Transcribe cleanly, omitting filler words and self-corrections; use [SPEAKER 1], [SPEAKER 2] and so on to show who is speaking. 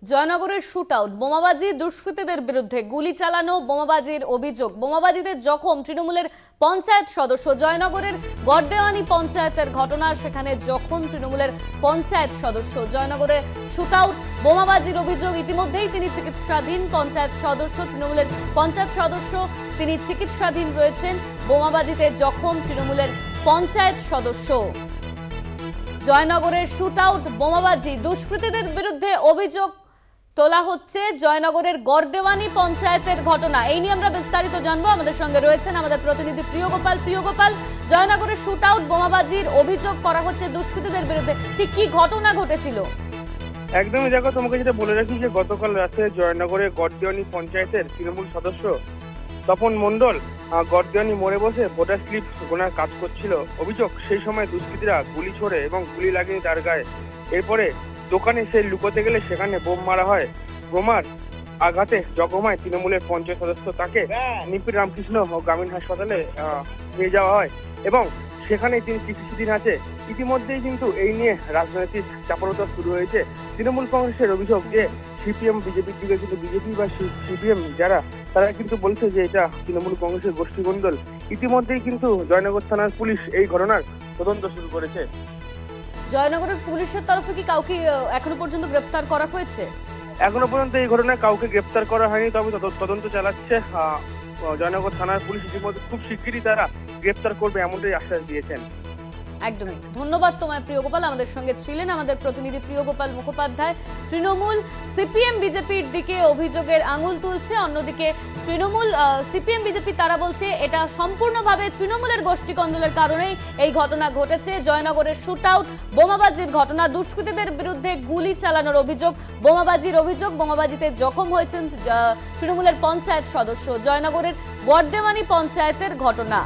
[SPEAKER 1] জয়নগরের shootout, বোমাবাজি, দুষ্কৃতীদের বিরুদ্ধে গুলি চালানো, বোমাবাজির অভিযোগ, বোমাবাজিতে জখম তৃণমূলের পঞ্চায়েত সদস্য। জয়নগরের গড়দেওয়ানি পঞ্চায়েতের ঘটনা, সেখানে জখম তৃণমূলের পঞ্চায়েত সদস্য। জয়নগরে শুটআউট, বোমাবাজির অভিযোগ, ইতিমধ্যেই তিনি চিকিৎসাধীন। পঞ্চায়েত সদস্য, তৃণমূলের পঞ্চায়েত সদস্য, তিনি চিকিৎসাধীন রয়েছেন। বোমাবাজিতে জখম তৃণমূলের পঞ্চায়েত সদস্য। জয়নগরের শুটআউট, বোমাবাজি, দুষ্কৃতীদের বিরুদ্ধে অভিযোগ তোলা হচ্ছে। জয়নগরের গড়দেওয়ানি পঞ্চায়েতের ঘটনা, এই নিয়ে আমরা বিস্তারিত জানবো। আমাদের সঙ্গে রয়েছেন আমাদের প্রতিনিধি প্রিয়গোপাল। প্রিয়গোপাল, জয়নগরের শুটআউট, বোমাবাজির অভিযোগ করা হচ্ছে দুষ্কৃতীদের বিরুদ্ধে, ঠিক কি ঘটনা ঘটেছিল?
[SPEAKER 2] একদমই, দেখো, তোমাকে যেটা বলে রাখি যে গতকাল রাতে জয়নগরের গড়দেওয়ানি পঞ্চায়েতের তৃণমূল সদস্য তপন মণ্ডল গড়দেওয়ানি মোড়ে বসে ভোটার স্লিপ গোনার কাজ করছিল। অভিযোগ, সেই সময় দুষ্কৃতীরা গুলি ছোড়ে এবং গুলি লাগেনি তার গায়ে। এরপরে দোকানে সে লুকোতে গেলে সেখানে বোম মারা হয়। বোমার আঘাতে জখম হয় তৃণমূলের পঞ্চায়েত সদস্য। তাকে নিপির রামকৃষ্ণ গ্রামীণ হাসপাতালে নিয়ে যাওয়া হয় এবং সেখানে তিনি চিকিৎসাধীন আছে। ইতিমধ্যেই কিন্তু এই নিয়ে রাজনৈতিক চাপানোতর শুরু হয়েছে। তৃণমূল কংগ্রেসের অভিযোগ যে সিপিএম বিজেপির দিকে কিন্তু বিজেপি বা সিপিএম যারা, তারা কিন্তু বলছে যে এটা তৃণমূল কংগ্রেসের গোষ্ঠীদ্বন্দ্ব। ইতিমধ্যেই কিন্তু জয়নগর থানার পুলিশ এই ঘটনার তদন্ত শুরু করেছে।
[SPEAKER 1] জয়নগরের পুলিশের তরফে কি কাউকে এখনো পর্যন্ত গ্রেফতার করা হয়েছে?
[SPEAKER 2] এখনো পর্যন্ত এই ঘটনায় কাউকে গ্রেফতার করা হয়নি, তবে তদন্ত চালাচ্ছে জয়নগর থানার পুলিশ। ইতিমধ্যে খুব শিগগিরই তারা গ্রেফতার করবে এমনটাই আশ্বাস দিয়েছেন।
[SPEAKER 1] একদমই, ধন্যবাদ তোমায় প্রিয়গোপাল। আমাদের সঙ্গে ছিলেন আমাদের প্রতিনিধি প্রিয়গোপাল মুখোপাধ্যায়। তৃণমূল সিপিএম বিজেপির দিকে অভিযোগের আঙুল তুলছে, অন্যদিকে তৃণমূল সিপিএম বিজেপি তারা বলছে এটা সম্পূর্ণভাবে তৃণমূলের গোষ্ঠী কন্দলের কারণেই এই ঘটনা ঘটেছে। জয়নগরের শুটআউট, বোমাবাজির ঘটনা, দুষ্কৃতীদের বিরুদ্ধে গুলি চালানোর অভিযোগ, বোমাবাজির অভিযোগ, বোমাবাজিতে জখম হয়েছেন তৃণমূলের পঞ্চায়েত সদস্য। জয়নগরের গড়দেওয়ানি পঞ্চায়েতের ঘটনা।